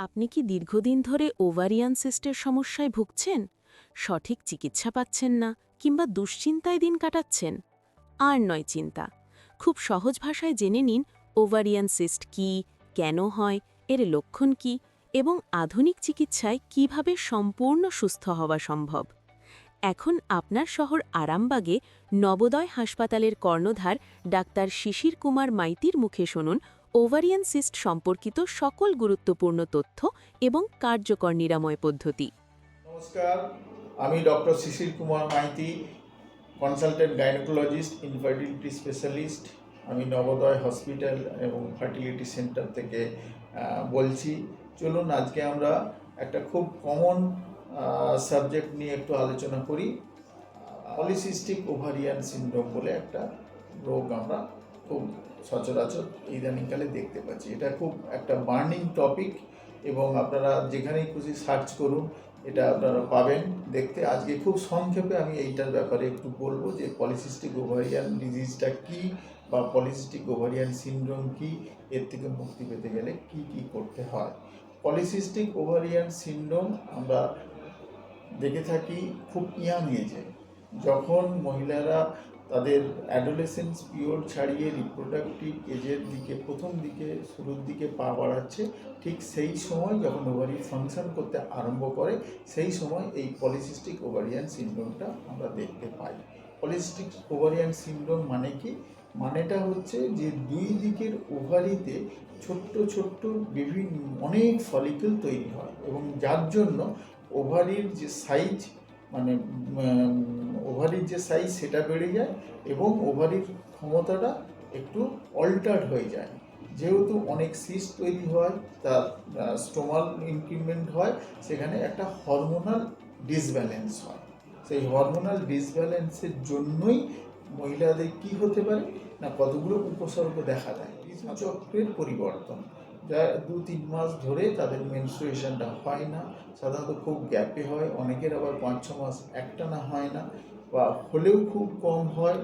আপনি কি দীর্ঘদিন ধরে ওভারিয়ান সিস্টের সমস্যায় ভুগছেন? সঠিক চিকিৎসা পাচ্ছেন না কিংবা দুশ্চিন্তায় দিন কাটাচ্ছেন? আর নয় চিন্তা। খুব সহজ ভাষায় জেনে নিন ওভারিয়ান সিস্ট কী, কেন হয়, এর লক্ষণ কী এবং আধুনিক চিকিৎসায় কিভাবে সম্পূর্ণ সুস্থ হওয়া সম্ভব। এখন আপনার শহর আরামবাগে নবোদয় হাসপাতালের কর্ণধার ডাক্তার শিশির কুমার মাইতির মুখে শুনুন ওভারিয়ান সিস্ট সম্পর্কিত সকল গুরুত্বপূর্ণ তথ্য এবং কার্যকর নিরাময় পদ্ধতি। নমস্কার, আমি doctor Shishir Kumar Maiti, consultant gynaecologist, infertility specialist. আমি নবোদয় হসপিটাল এবং ফার্টিলিটি সেন্টার থেকে বলছি। চলুন আজকে আমরা একটা খুব কমন সাবজেক্ট নিয়ে একটু আলোচনা করি। পলিসিস্টিক ওভারিয়ান সিনড্রোম বলে একটা রোগ আমরা খুব সচরাচর ইদানিংকালে দেখতে পাচ্ছি। এটা খুব একটা বার্নিং টপিক এবং আপনারা যেখানেই খুশি সার্চ করুন, এটা আপনারা পাবেন দেখতে। আজকে খুব সংক্ষেপে আমি এইটার ব্যাপারে একটু বলবো যে পলিসিস্টিক ওভারিয়ান ডিজিজটা কী বা পলিসিস্টিক ওভারিয়ান সিনড্রোম কী, এর থেকে মুক্তি পেতে গেলে কি কি করতে হয়। পলিসিস্টিক ওভারিয়ান সিনড্রোম আমরা দেখে থাকি খুব ইয়াং এজে, যখন মহিলারা তাদের অ্যাডোলেসেন্স পিরিয়ড ছাড়িয়ে রিপ্রোডাক্টিভ এজের দিকে প্রথম দিকে শুরুর দিকে পা বাড়াচ্ছে, ঠিক সেই সময় যখন ওভারি ফাংশন করতে আরম্ভ করে, সেই সময় এই পলিসিস্টিক ওভারিয়ান সিনড্রোমটা আমরা দেখতে পাই। পলিসিস্টিক ওভারিয়ান সিনড্রোম মানে কি? মানেটা হচ্ছে যে দুই দিকের ওভারিতে ছোট্ট ছোট্ট বিভিন্ন অনেক ফলিকল তৈরি হয় এবং যার জন্য ওভারির যে সাইজ মানে ওভারির যে সাইজ সেটা বেড়ে যায় এবং ওভারির ক্ষমতাটা একটু অল্টার্ড হয়ে যায়। যেহেতু অনেক সিস্ট তৈরি হয়, তার স্টোমাল ইনক্রিমেন্ট হয়, সেখানে একটা হরমোনাল ডিসব্যালেন্স হয়। সেই হরমোনাল ডিসব্যালেন্সের জন্যই মহিলাদের কি হতে পারে না, কতগুলো উপসর্গ দেখা দেয়। ঋতুচক্রের পরিবর্তন, যা 2-3 মাস ধরে তাদের মেনস্ট্রুয়েশনটা হয় না, সাধারণত খুব গ্যাপে হয়, অনেকের আবার 5-6 মাস একটানা হয় না বা হলেও খুব কম হয়।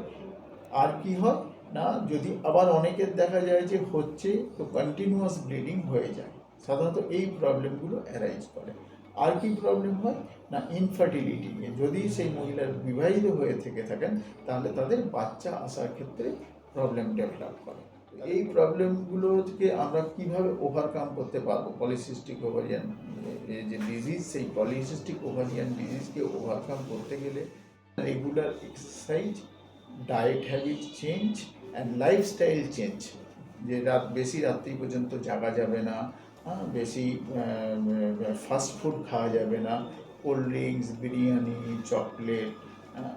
আর কি হয় না, যদি আবার অনেকের দেখা যায় যে হচ্ছে, তো কন্টিনিউয়াস ব্লিডিং হয়ে যায়। সাধারণত এই প্রবলেমগুলো অ্যারাইজ করে। আর কি প্রবলেম হয় না, ইনফার্টিলিটি নিয়ে, যদি সেই মহিলার বিবাহিত হয়ে থেকে থাকেন তাহলে তাদের বাচ্চা আসার ক্ষেত্রে প্রবলেম ডেভেলপ করে। এই প্রবলেমগুলোকে আমরা কিভাবে ওভারকাম করতে পারবো? পলিসিস্টিক ওভারিয়ান যে ডিজিজ, সেই পলিসিস্টিক ওভারিয়ান ডিজিজকে ওভারকাম করতে গেলে regular exercise, diet habit change and lifestyle change. যে বেশি রাত্রি পর্যন্ত জাগা যাবে না, বেশি ফাস্ট ফুড খাওয়া যাবে না, কোল্ড ড্রিঙ্কস, বিরিয়ানি, চকলেট,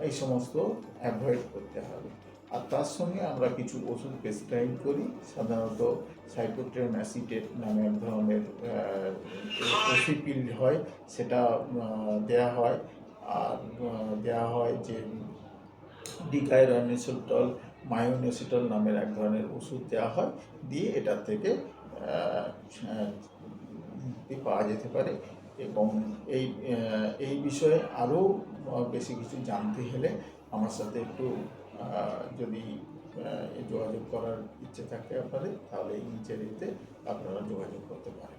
এই সমস্ত অ্যাভয়েড করতে হবে। আর তার সঙ্গে আমরা কিছু ওষুধ প্রেসক্রাইব করি, সাধারণত সাইক্লোট্রিন অ্যাসিটেট নামে এক ধরনের ওসিপিল হয়, সেটা দেয়া হয়। আর দেওয়া হয় যে ডিকাইরোনিসোটল, মায়োনেসিটল নামের এক ধরনের ওষুধ দেওয়া হয়, দিয়ে এটার থেকে মুক্তি পাওয়া যেতে পারে। এবং এই এই বিষয়ে আরও বেশি কিছু জানতে হলে আমার সাথে একটু যদি যোগাযোগ করার ইচ্ছে থাকে আপনাদের, তাহলে এই নিচের এতে আপনারা যোগাযোগ করতে পারেন।